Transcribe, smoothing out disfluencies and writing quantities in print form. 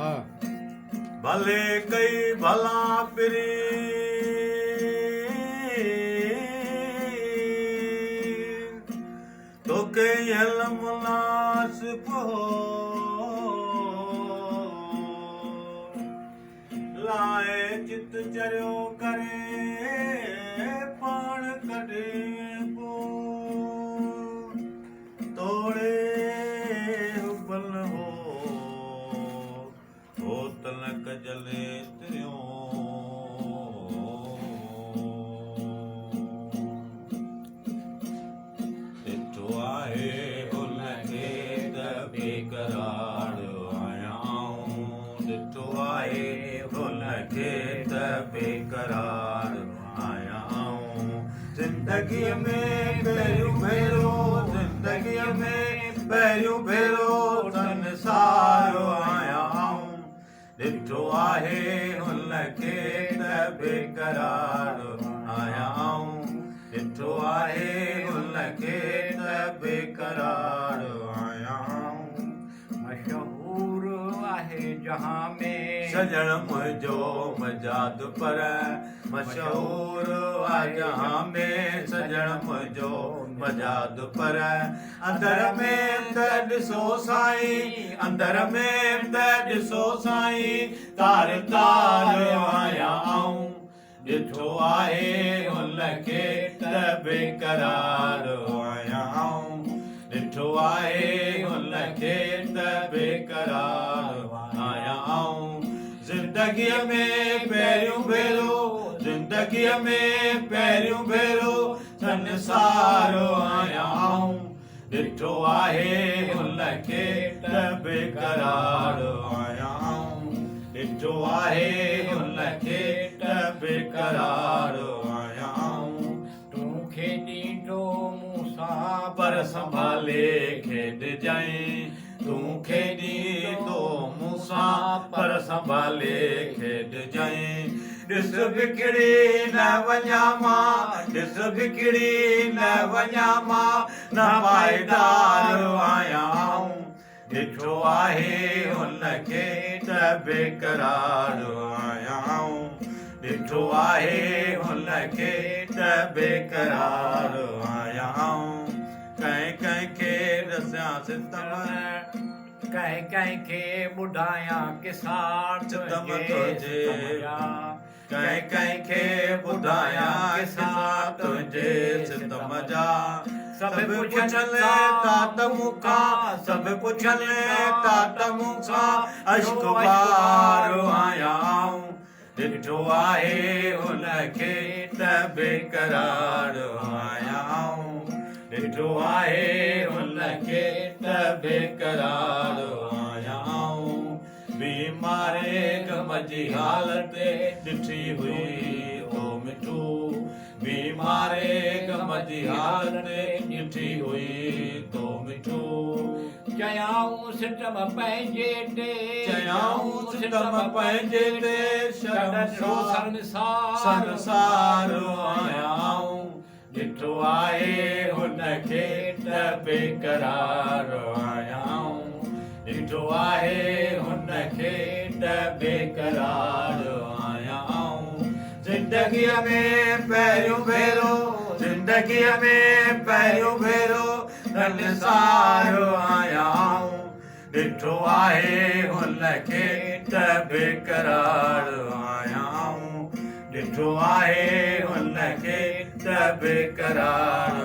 हाँ भले कई भला पिरी तो कई मुनासिब हो लाए चित चरियो करे पाण कढे पो तोड़े हुबल हो तलक जले तिरियो ॾिठो आहे हुनखे त बेकरार आयाऊं ॾिठो आहे हुनखे त बेकरार आयाऊं ज़िंदगीअ में पहिरियों भेरो ज़िंदगीअ में पहिरियों भेरो संसार आयाऊं ॾिठो आहे हुनखे त बेकरार आयाऊं ॾिठो आहे हुनखे त बेकरार आयाऊं मशहूर आहे जहां में सजण मुंहिंजो मजाद पर मशहूर आहे जहां में सजण मुंहिंजो मजाद पर अंदर में त ॾिसो साईं अंदर में त ॾिसो साईं तार तार आयाऊं ॾिठो आहे हुनखे त बेकरार आयाऊं ॾिठो आहे हुनखे त बेकरार आयाऊं ज़िंदगीअ में पहिरियों भेरो ज़िंदगीअ में पहिरियों भेरो संसार आयाऊं ॾिठो आहे हुनखे त बेकरार आयाऊं ॾिठो आहे हुनखे त बेकरार आयाऊं तूं खेॾी तो मूंसां पर संभाले खेॾजांइ तूं खेॾी तो मूंसां पर संभाले खेॾजांइ ॾिस बिकिड़ी न वञा मां ॾिस बिकिड़ी न वञा मां न पाइदार आयाऊं ॾिठो आहे हुनखे त बेकरार आयाऊं ॾिठो आहे हुनखे त बेकरार आयाऊं कंहिं कंहिंखे रसियां सितम कंहिं कंहिंखे ॿुधायां किसा सितम तुंहिंजे कंहिं कंहिंखे ॿुधायां किसा तुंहिंजे सितम जा सभु पुछनि तात मूंखां सभु पुछनि तात मूंखां अश्क बार आयाऊं ॾिठो आहे हुनखे त बेकरार आयाऊं ॾिठो आहे हुनखे त बेकरार आयाऊं बीमारे गम जी हालत ॾिठी हुई तो मिठू बीमारे गम जी हालत ॾिठी हुई तो मिठू चयाऊं सितम पंहिंजे ते चयाऊं सितम पंहिंजे ते छॾो संसार आयाऊं ॾिठो आहे हुनखे त बेकरार आयाऊं ॾिठो आहे हुनखे त बेकरार आयाऊं ज़िंदगीअ में पहिरियों भेरो ज़िंदगीअ में पहिरियों भेरो संसार आयाऊं ॾिठो आहे हुनखे त बेकरार आयाऊं ॾिठो आहे हुनखे त बेकरार